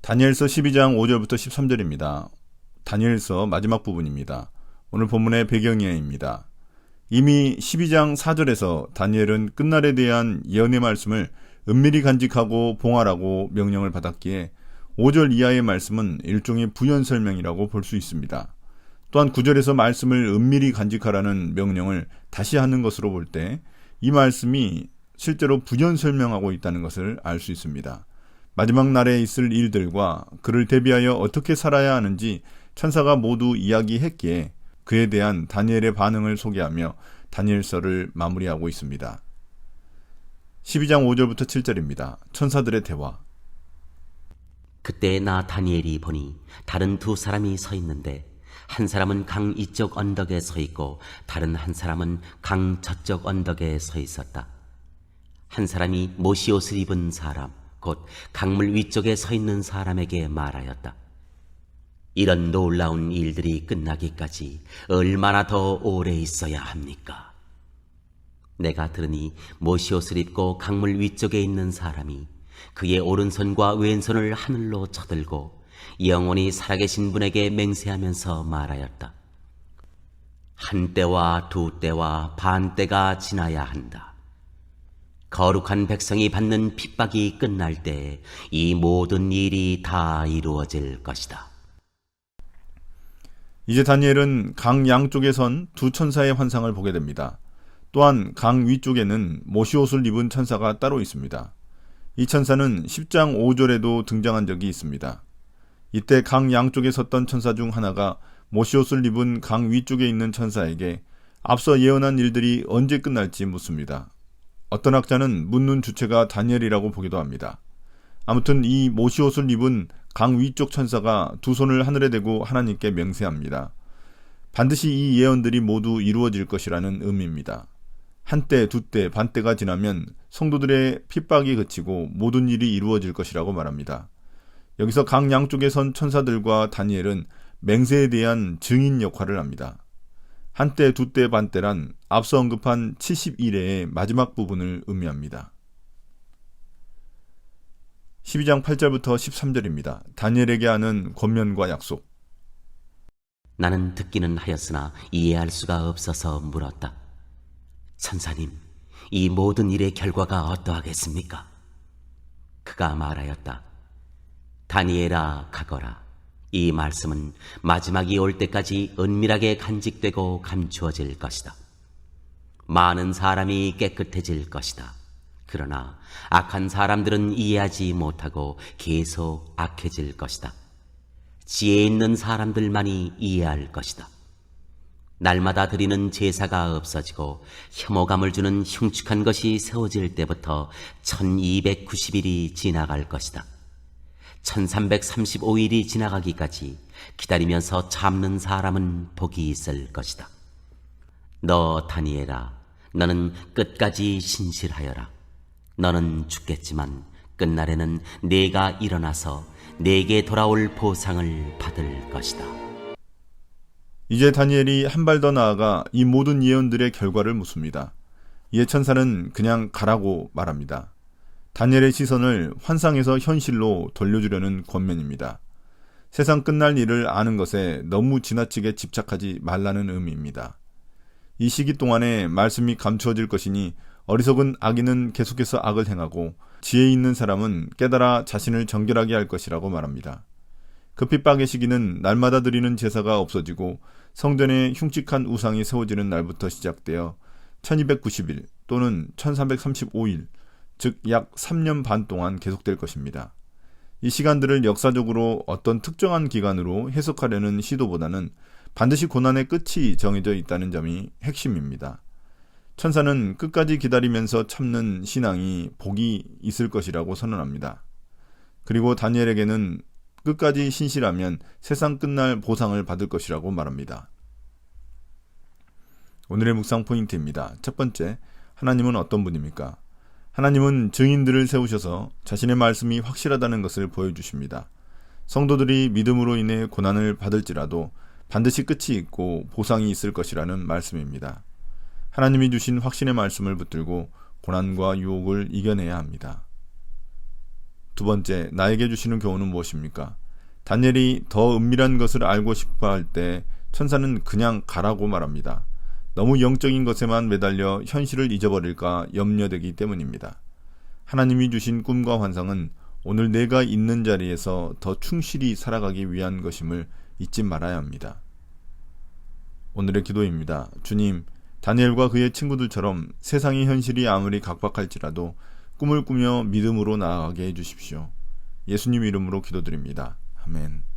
다니엘서 12장 5절부터 13절입니다. 다니엘서 마지막 부분입니다. 오늘 본문의 배경이야입니다. 이미 12장 4절에서 다니엘은 끝날에 대한 예언의 말씀을 은밀히 간직하고 봉하라고 명령을 받았기에 5절 이하의 말씀은 일종의 부연 설명이라고 볼 수 있습니다. 또한 9절에서 말씀을 은밀히 간직하라는 명령을 다시 하는 것으로 볼 때 이 말씀이 실제로 부연 설명하고 있다는 것을 알 수 있습니다. 마지막 날에 있을 일들과 그를 대비하여 어떻게 살아야 하는지 천사가 모두 이야기했기에 그에 대한 다니엘의 반응을 소개하며 다니엘서를 마무리하고 있습니다. 12장 5절부터 7절입니다. 천사들의 대화. 그때 나 다니엘이 보니 다른 두 사람이 서 있는데 한 사람은 강 이쪽 언덕에 서 있고 다른 한 사람은 강 저쪽 언덕에 서 있었다. 한 사람이 모시옷을 입은 사람 곧 강물 위쪽에 서 있는 사람에게 말하였다. 이런 놀라운 일들이 끝나기까지 얼마나 더 오래 있어야 합니까? 내가 들으니 모시옷을 입고 강물 위쪽에 있는 사람이 그의 오른손과 왼손을 하늘로 쳐들고 영원히 살아계신 분에게 맹세하면서 말하였다. 한 때와 두 때와 반 때가 지나야 한다. 거룩한 백성이 받는 핍박이 끝날 때 이 모든 일이 다 이루어질 것이다. 이제 다니엘은 강 양쪽에 선 두 천사의 환상을 보게 됩니다. 또한 강 위쪽에는 모시옷을 입은 천사가 따로 있습니다. 이 천사는 10장 5절에도 등장한 적이 있습니다. 이때 강 양쪽에 섰던 천사 중 하나가 모시옷을 입은 강 위쪽에 있는 천사에게 앞서 예언한 일들이 언제 끝날지 묻습니다. 어떤 학자는 묻는 주체가 다니엘이라고 보기도 합니다. 아무튼 이 모시옷을 입은 강 위쪽 천사가 두 손을 하늘에 대고 하나님께 맹세합니다. 반드시 이 예언들이 모두 이루어질 것이라는 의미입니다. 한때, 두때, 반때가 지나면 성도들의 핍박이 그치고 모든 일이 이루어질 것이라고 말합니다. 여기서 강 양쪽에 선 천사들과 다니엘은 맹세에 대한 증인 역할을 합니다. 한때, 두때, 반때란 앞서 언급한 71회의 마지막 부분을 의미합니다. 12장 8절부터 13절입니다. 다니엘에게 하는 권면과 약속. 나는 듣기는 하였으나 이해할 수가 없어서 물었다. 천사님, 이 모든 일의 결과가 어떠하겠습니까? 그가 말하였다. 다니엘아, 가거라. 이 말씀은 마지막이 올 때까지 은밀하게 간직되고 감추어질 것이다. 많은 사람이 깨끗해질 것이다. 그러나 악한 사람들은 이해하지 못하고 계속 악해질 것이다. 지혜 있는 사람들만이 이해할 것이다. 날마다 드리는 제사가 없어지고 혐오감을 주는 흉측한 것이 세워질 때부터 1290일이 지나갈 것이다. 1335일이 지나가기까지 기다리면서 참는 사람은 복이 있을 것이다. 너 다니엘아, 너는 끝까지 신실하여라. 너는 죽겠지만 끝날에는 네가 일어나서 네게 돌아올 보상을 받을 것이다. 이제 다니엘이 한 발 더 나아가 이 모든 예언들의 결과를 묻습니다. 이에 천사는 그냥 가라고 말합니다. 다니엘의 시선을 환상에서 현실로 돌려주려는 권면입니다. 세상 끝날 일을 아는 것에 너무 지나치게 집착하지 말라는 의미입니다. 이 시기 동안에 말씀이 감추어질 것이니 어리석은 악인은 계속해서 악을 행하고 지혜 있는 사람은 깨달아 자신을 정결하게 할 것이라고 말합니다. 그 핍박의 시기는 날마다 드리는 제사가 없어지고 성전에 흉측한 우상이 세워지는 날부터 시작되어 1290일 또는 1335일, 즉 약 3년 반 동안 계속될 것입니다. 이 시간들을 역사적으로 어떤 특정한 기간으로 해석하려는 시도보다는 반드시 고난의 끝이 정해져 있다는 점이 핵심입니다. 천사는 끝까지 기다리면서 참는 신앙이 복이 있을 것이라고 선언합니다. 그리고 다니엘에게는 끝까지 신실하면 세상 끝날 보상을 받을 것이라고 말합니다. 오늘의 묵상 포인트입니다. 첫 번째, 하나님은 어떤 분입니까? 하나님은 증인들을 세우셔서 자신의 말씀이 확실하다는 것을 보여주십니다. 성도들이 믿음으로 인해 고난을 받을지라도 반드시 끝이 있고 보상이 있을 것이라는 말씀입니다. 하나님이 주신 확신의 말씀을 붙들고 고난과 유혹을 이겨내야 합니다. 두 번째, 나에게 주시는 교훈은 무엇입니까? 다니엘이 더 은밀한 것을 알고 싶어 할 때 천사는 그냥 가라고 말합니다. 너무 영적인 것에만 매달려 현실을 잊어버릴까 염려되기 때문입니다. 하나님이 주신 꿈과 환상은 오늘 내가 있는 자리에서 더 충실히 살아가기 위한 것임을 잊지 말아야 합니다. 오늘의 기도입니다. 주님, 다니엘과 그의 친구들처럼 세상의 현실이 아무리 각박할지라도 꿈을 꾸며 믿음으로 나아가게 해주십시오. 예수님 이름으로 기도드립니다. 아멘.